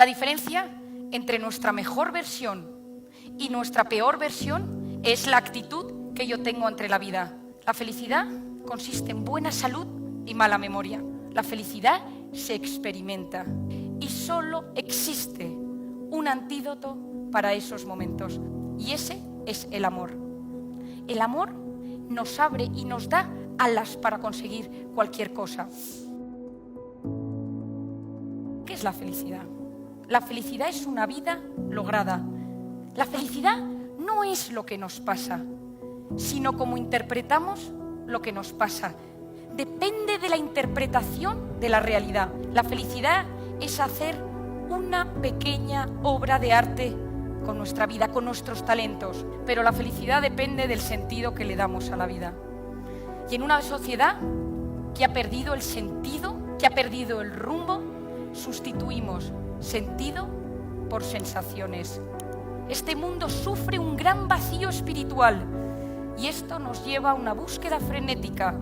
La diferencia entre nuestra mejor versión y nuestra peor versión es la actitud que yo tengo ante la vida. La felicidad consiste en buena salud y mala memoria. La felicidad se experimenta y solo existe un antídoto para esos momentos, y ese es el amor. El amor nos abre y nos da alas para conseguir cualquier cosa. ¿Qué es la felicidad? La felicidad es una vida lograda. La felicidad no es lo que nos pasa, sino cómo interpretamos lo que nos pasa. Depende de la interpretación de la realidad. La felicidad es hacer una pequeña obra de arte con nuestra vida, con nuestros talentos. Pero la felicidad depende del sentido que le damos a la vida. Y en una sociedad que ha perdido el sentido, que ha perdido el rumbo, sustituimos sentido por sensaciones. Este mundo sufre un gran vacío espiritual y esto nos lleva a una búsqueda frenética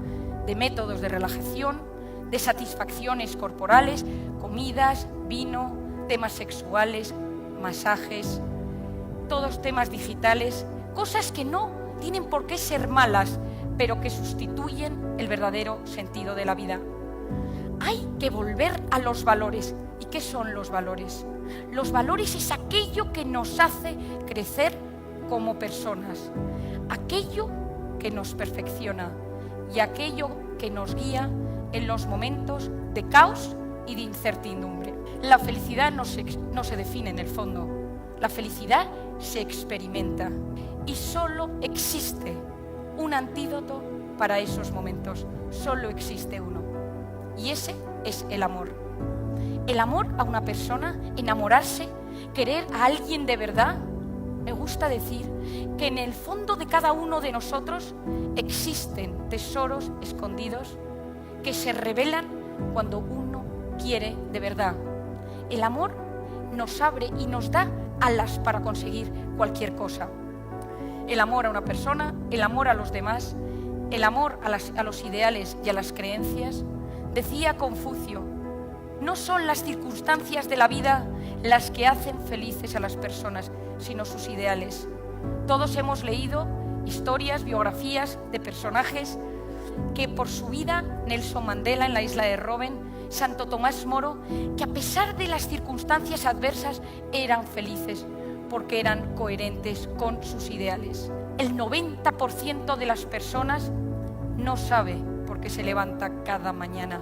de métodos de relajación, de satisfacciones corporales, comidas, vino, temas sexuales, masajes, todos temas digitales, cosas que no tienen por qué ser malas, pero que sustituyen el verdadero sentido de la vida. Hay que volver a los valores. ¿Y qué son los valores? Los valores es aquello que nos hace crecer como personas, aquello que nos perfecciona y aquello que nos guía en los momentos de caos y de incertidumbre. La felicidad no se define en el fondo, la felicidad se experimenta y solo existe un antídoto para esos momentos, solo existe uno, y ese es el amor. El amor a una persona, enamorarse, querer a alguien de verdad. Me gusta decir que en el fondo de cada uno de nosotros existen tesoros escondidos que se revelan cuando uno quiere de verdad. El amor nos abre y nos da alas para conseguir cualquier cosa. El amor a una persona, el amor a los demás, el amor a los ideales y a las creencias. Decía Confucio, no son las circunstancias de la vida las que hacen felices a las personas, sino sus ideales. Todos hemos leído historias, biografías de personajes que por su vida, Nelson Mandela en la isla de Robben, Santo Tomás Moro, que a pesar de las circunstancias adversas eran felices porque eran coherentes con sus ideales. El 90% de las personas no sabe por qué se levanta cada mañana.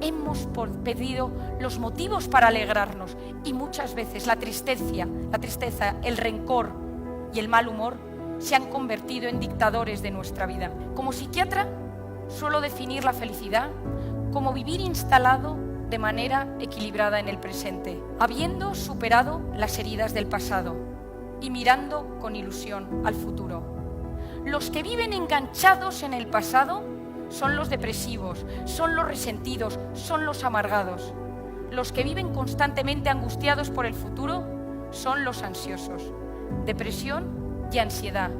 Hemos perdido los motivos para alegrarnos y muchas veces la tristeza, el rencor y el mal humor se han convertido en dictadores de nuestra vida. Como psiquiatra, suelo definir la felicidad como vivir instalado de manera equilibrada en el presente, habiendo superado las heridas del pasado y mirando con ilusión al futuro. Los que viven enganchados en el pasado son los depresivos, son los resentidos, son los amargados. Los que viven constantemente angustiados por el futuro son los ansiosos. Depresión y ansiedad,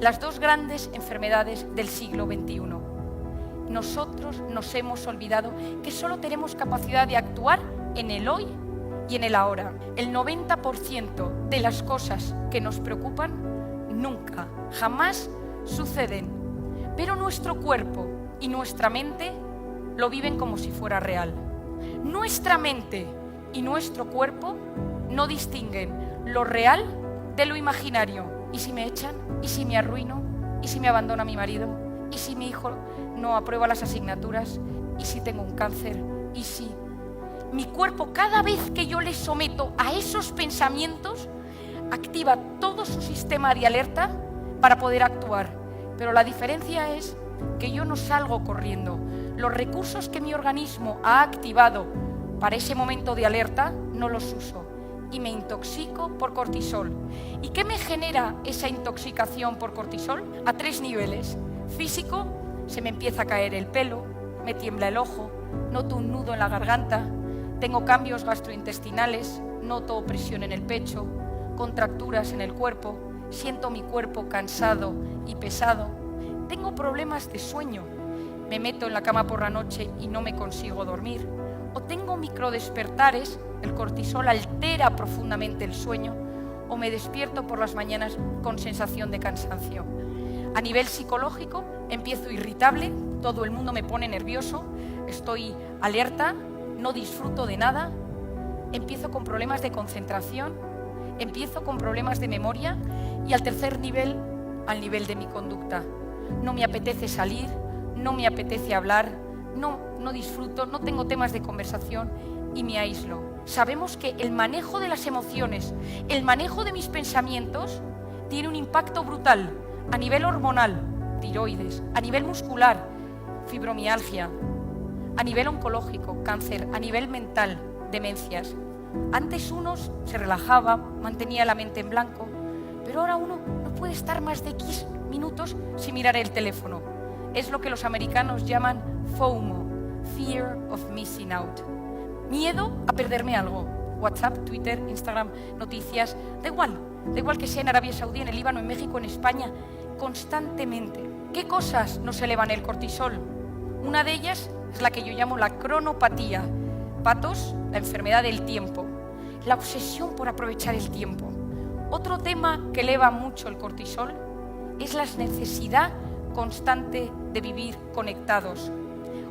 las dos grandes enfermedades del siglo XXI. Nosotros nos hemos olvidado que solo tenemos capacidad de actuar en el hoy y en el ahora. El 90% de las cosas que nos preocupan nunca, jamás suceden, pero nuestro cuerpo y nuestra mente lo viven como si fuera real. Nuestra mente y nuestro cuerpo no distinguen lo real de lo imaginario. ¿Y si me echan? ¿Y si me arruino? ¿Y si me abandona mi marido? ¿Y si mi hijo no aprueba las asignaturas? ¿Y si tengo un cáncer? ¿Y si? Mi cuerpo, cada vez que yo le someto a esos pensamientos, activa todo su sistema de alerta para poder actuar. Pero la diferencia es que yo no salgo corriendo. Los recursos que mi organismo ha activado para ese momento de alerta no los uso y me intoxico por cortisol. ¿Y qué me genera esa intoxicación por cortisol? A 3 niveles. Físico, se me empieza a caer el pelo, me tiembla el ojo, noto un nudo en la garganta, tengo cambios gastrointestinales, noto presión en el pecho, contracturas en el cuerpo, siento mi cuerpo cansado y pesado, tengo problemas de sueño, me meto en la cama por la noche y no me consigo dormir, o tengo microdespertares, el cortisol altera profundamente el sueño, o me despierto por las mañanas con sensación de cansancio. A nivel psicológico, empiezo irritable, todo el mundo me pone nervioso, estoy alerta, no disfruto de nada, empiezo con problemas de concentración, empiezo con problemas de memoria y al tercer nivel, al nivel de mi conducta. No me apetece salir, no me apetece hablar, no disfruto, no tengo temas de conversación y me aíslo. Sabemos que el manejo de las emociones, el manejo de mis pensamientos tiene un impacto brutal a nivel hormonal, tiroides, a nivel muscular, fibromialgia, a nivel oncológico, cáncer, a nivel mental, demencias. Antes uno se relajaba, mantenía la mente en blanco, pero ahora uno no puede estar más de X minutos sin mirar el teléfono. Es lo que los americanos llaman FOMO, Fear of Missing Out. Miedo a perderme algo. WhatsApp, Twitter, Instagram, noticias, da igual que sea en Arabia Saudí, en el Líbano, en México, en España, constantemente. ¿Qué cosas nos elevan el cortisol? Una de ellas es la que yo llamo la cronopatía. Patos, la enfermedad del tiempo, la obsesión por aprovechar el tiempo. Otro tema que eleva mucho el cortisol es la necesidad constante de vivir conectados.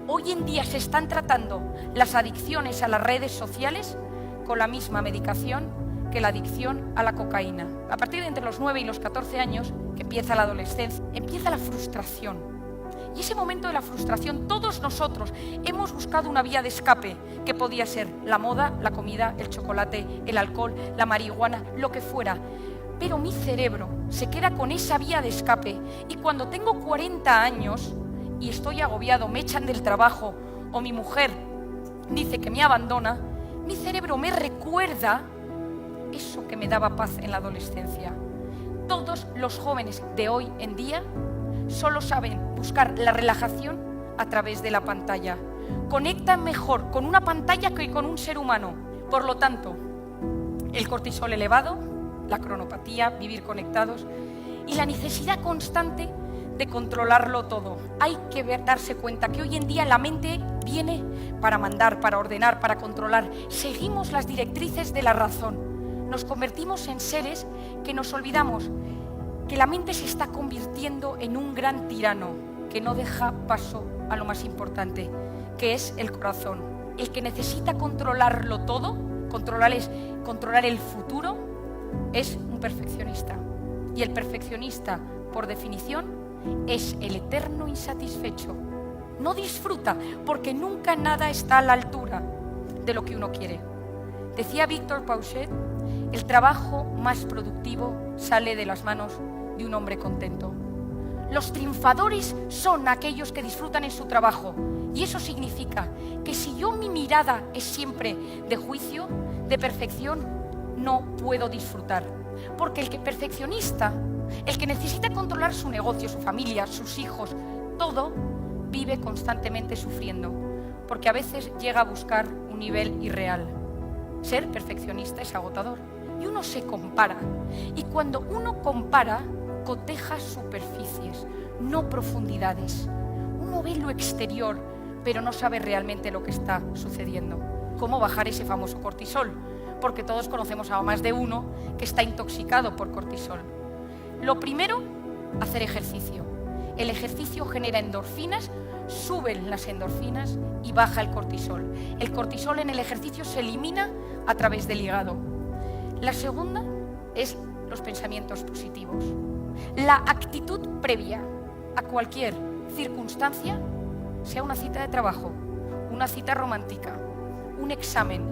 Hoy en día se están tratando las adicciones a las redes sociales con la misma medicación que la adicción a la cocaína. A partir de entre los 9 y los 14 años, que empieza la adolescencia, empieza la frustración. Y ese momento de la frustración, todos nosotros hemos buscado una vía de escape que podía ser la moda, la comida, el chocolate, el alcohol, la marihuana, lo que fuera. Pero mi cerebro se queda con esa vía de escape y cuando tengo 40 años y estoy agobiado, me echan del trabajo o mi mujer dice que me abandona, mi cerebro me recuerda eso que me daba paz en la adolescencia. Todos los jóvenes de hoy en día solo saben buscar la relajación a través de la pantalla. Conectan mejor con una pantalla que con un ser humano. Por lo tanto, el cortisol elevado, la cronopatía, vivir conectados y la necesidad constante de controlarlo todo. Hay que darse cuenta que hoy en día la mente viene para mandar, para ordenar, para controlar. Seguimos las directrices de la razón. Nos convertimos en seres que nos olvidamos que la mente se está convirtiendo en un gran tirano que no deja paso a lo más importante, que es el corazón. El que necesita controlarlo todo, controlar el futuro, es un perfeccionista. Y el perfeccionista, por definición, es el eterno insatisfecho. No disfruta porque nunca nada está a la altura de lo que uno quiere. Decía Víctor Pauchet, el trabajo más productivo sale de las manos de un hombre contento. Los triunfadores son aquellos que disfrutan en su trabajo y eso significa que si mi mirada es siempre de juicio, de perfección, no puedo disfrutar. Porque el que perfeccionista, el que necesita controlar su negocio, su familia, sus hijos, todo, vive constantemente sufriendo, porque a veces llega a buscar un nivel irreal. Ser perfeccionista es agotador y uno se compara. Y cuando uno compara, coteja superficies, no profundidades. Uno ve lo exterior, pero no sabe realmente lo que está sucediendo. ¿Cómo bajar ese famoso cortisol? Porque todos conocemos a más de uno que está intoxicado por cortisol. Lo primero, hacer ejercicio. El ejercicio genera endorfinas, suben las endorfinas y baja el cortisol. El cortisol en el ejercicio se elimina a través del hígado. La segunda es los pensamientos positivos. La actitud previa a cualquier circunstancia, sea una cita de trabajo, una cita romántica, un examen,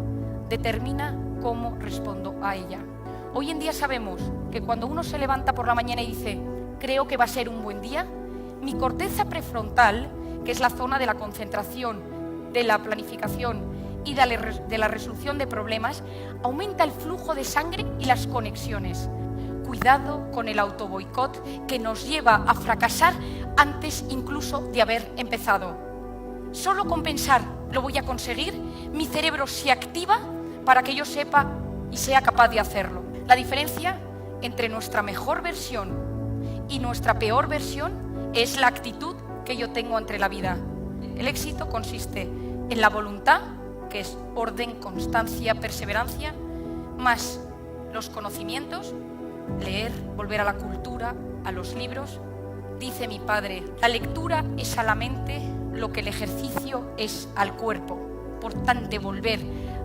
determina cómo respondo a ella. Hoy en día sabemos que cuando uno se levanta por la mañana y dice, creo que va a ser un buen día, mi corteza prefrontal, que es la zona de la concentración, de la planificación y de la resolución de problemas, aumenta el flujo de sangre y las conexiones. Cuidado con el autoboicot que nos lleva a fracasar antes incluso de haber empezado. Solo con pensar lo voy a conseguir, mi cerebro se activa para que yo sepa y sea capaz de hacerlo. La diferencia entre nuestra mejor versión y nuestra peor versión es la actitud que yo tengo ante la vida. El éxito consiste en la voluntad, que que es orden, constancia, perseverancia, más los conocimientos, leer, volver a la cultura, a los libros. Dice mi padre, la lectura es a la mente lo que el ejercicio es al cuerpo. Por tanto, volver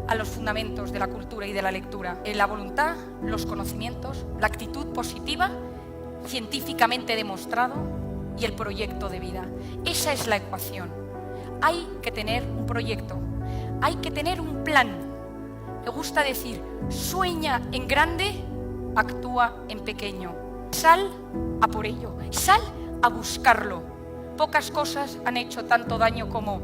a los fundamentos de la cultura y de la lectura. La voluntad, los conocimientos, la actitud positiva, científicamente demostrado, y el proyecto de vida. Esa es la ecuación. Hay que tener un proyecto, hay que tener un plan. Me gusta decir, sueña en grande, actúa en pequeño. Sal a por ello, sal a buscarlo. Pocas cosas han hecho tanto daño como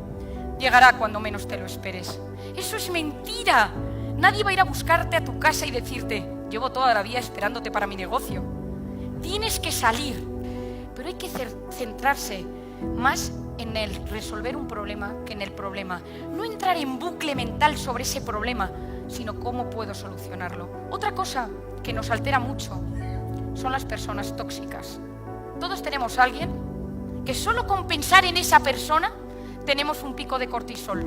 llegará cuando menos te lo esperes. Eso es mentira. Nadie va a ir a buscarte a tu casa y decirte, llevo toda la vida esperándote para mi negocio. Tienes que salir, pero hay que centrarse más en el resolver un problema que en el problema. No entrar en bucle mental sobre ese problema, sino cómo puedo solucionarlo. Otra cosa que nos altera mucho son las personas tóxicas. Todos tenemos a alguien que solo con pensar en esa persona tenemos un pico de cortisol.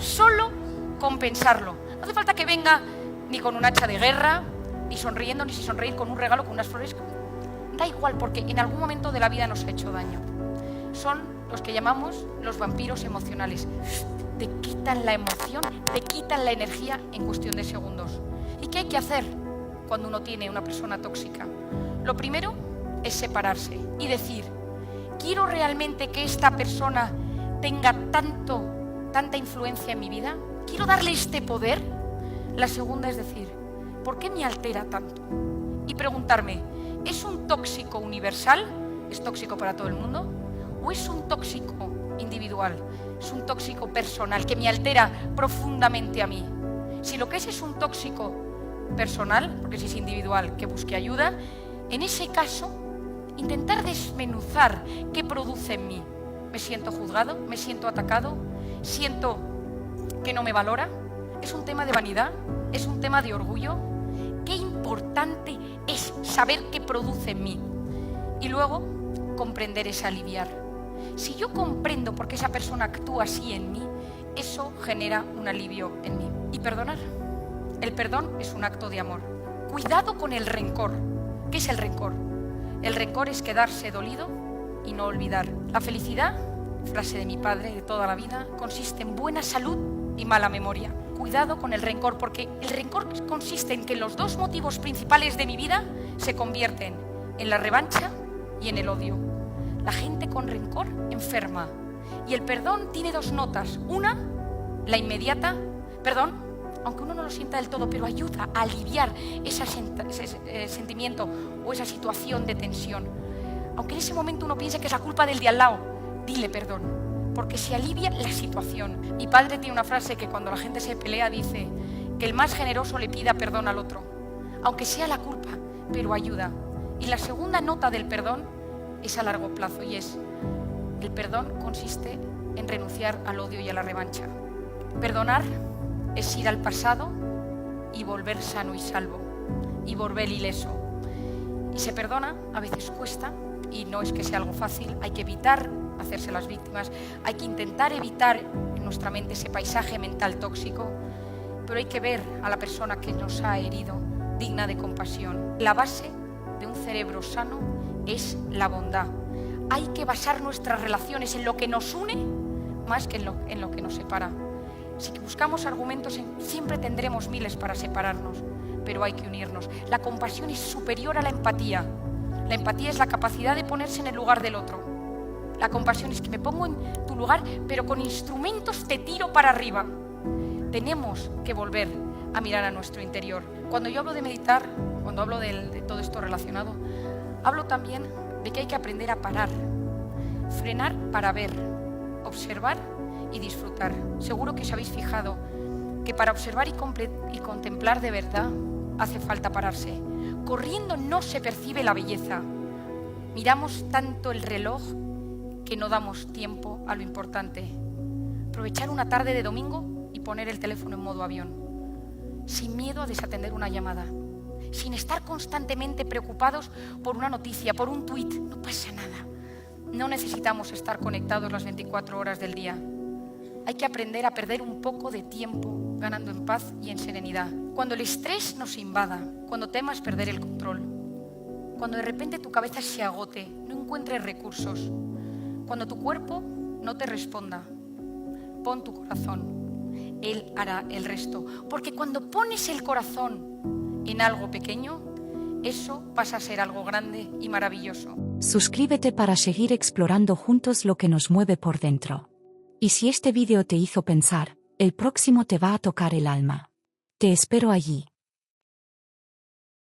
Solo con pensarlo. No hace falta que venga ni con un hacha de guerra, ni sonriendo, ni si sonreír con un regalo, con unas flores. Da igual, porque en algún momento de la vida nos ha hecho daño. Son los que llamamos los vampiros emocionales. Te quitan la emoción, te quitan la energía en cuestión de segundos. ¿Y qué hay que hacer cuando uno tiene una persona tóxica? Lo primero es separarse y decir, ¿quiero realmente que esta persona tenga tanta influencia en mi vida? ¿Quiero darle este poder? La segunda es decir, ¿por qué me altera tanto? Y preguntarme, ¿es un tóxico universal? ¿Es tóxico para todo el mundo? ¿O es un tóxico individual? ¿Es un tóxico personal que me altera profundamente a mí? Si lo que es un tóxico personal, porque si es individual, que busque ayuda, en ese caso, intentar desmenuzar qué produce en mí. ¿Me siento juzgado? ¿Me siento atacado? ¿Siento que no me valora? ¿Es un tema de vanidad? ¿Es un tema de orgullo? Qué importante es saber qué produce en mí. Y luego, comprender es aliviar. Si yo comprendo por qué esa persona actúa así en mí, eso genera un alivio en mí. Y perdonar. El perdón es un acto de amor. Cuidado con el rencor. ¿Qué es el rencor? El rencor es quedarse dolido y no olvidar. La felicidad, frase de mi padre de toda la vida, consiste en buena salud y mala memoria. Cuidado con el rencor, porque el rencor consiste en que los dos motivos principales de mi vida se convierten en la revancha y en el odio. La gente con rencor enferma. Y el perdón tiene dos notas. Una, la inmediata, perdón, aunque uno no lo sienta del todo, pero ayuda a aliviar ese sentimiento o esa situación de tensión. Aunque en ese momento uno piense que es la culpa del de al lado, dile perdón, porque se alivia la situación. Mi padre tiene una frase que cuando la gente se pelea dice que el más generoso le pida perdón al otro, aunque sea la culpa, pero ayuda. Y la segunda nota del perdón es a largo plazo y es, el perdón consiste en renunciar al odio y a la revancha. Perdonar es ir al pasado y volver sano y salvo, y volver ileso. Y se perdona, a veces cuesta, y no es que sea algo fácil, hay que evitar hacerse las víctimas, hay que intentar evitar en nuestra mente ese paisaje mental tóxico, pero hay que ver a la persona que nos ha herido digna de compasión. La base de un cerebro sano es la bondad. Hay que basar nuestras relaciones en lo que nos une más que en lo que nos separa. Si buscamos argumentos, siempre tendremos miles para separarnos, pero hay que unirnos. La compasión es superior a la empatía. La empatía es la capacidad de ponerse en el lugar del otro. La compasión es que me pongo en tu lugar, pero con instrumentos te tiro para arriba. Tenemos que volver a mirar a nuestro interior. Cuando yo hablo de meditar, cuando hablo de todo esto relacionado, hablo también de que hay que aprender a parar, frenar para ver, observar y disfrutar. Seguro que os habéis fijado que para observar y contemplar de verdad hace falta pararse. Corriendo no se percibe la belleza. Miramos tanto el reloj que no damos tiempo a lo importante. Aprovechar una tarde de domingo y poner el teléfono en modo avión, sin miedo a desatender una llamada, sin estar constantemente preocupados por una noticia, por un tuit. No pasa nada. No necesitamos estar conectados las 24 horas del día. Hay que aprender a perder un poco de tiempo ganando en paz y en serenidad. Cuando el estrés nos invada, cuando temas perder el control, cuando de repente tu cabeza se agote, no encuentres recursos, cuando tu cuerpo no te responda, pon tu corazón, Él hará el resto. Porque cuando pones el corazón en algo pequeño, eso pasa a ser algo grande y maravilloso. Suscríbete para seguir explorando juntos lo que nos mueve por dentro. Y si este vídeo te hizo pensar, el próximo te va a tocar el alma. Te espero allí.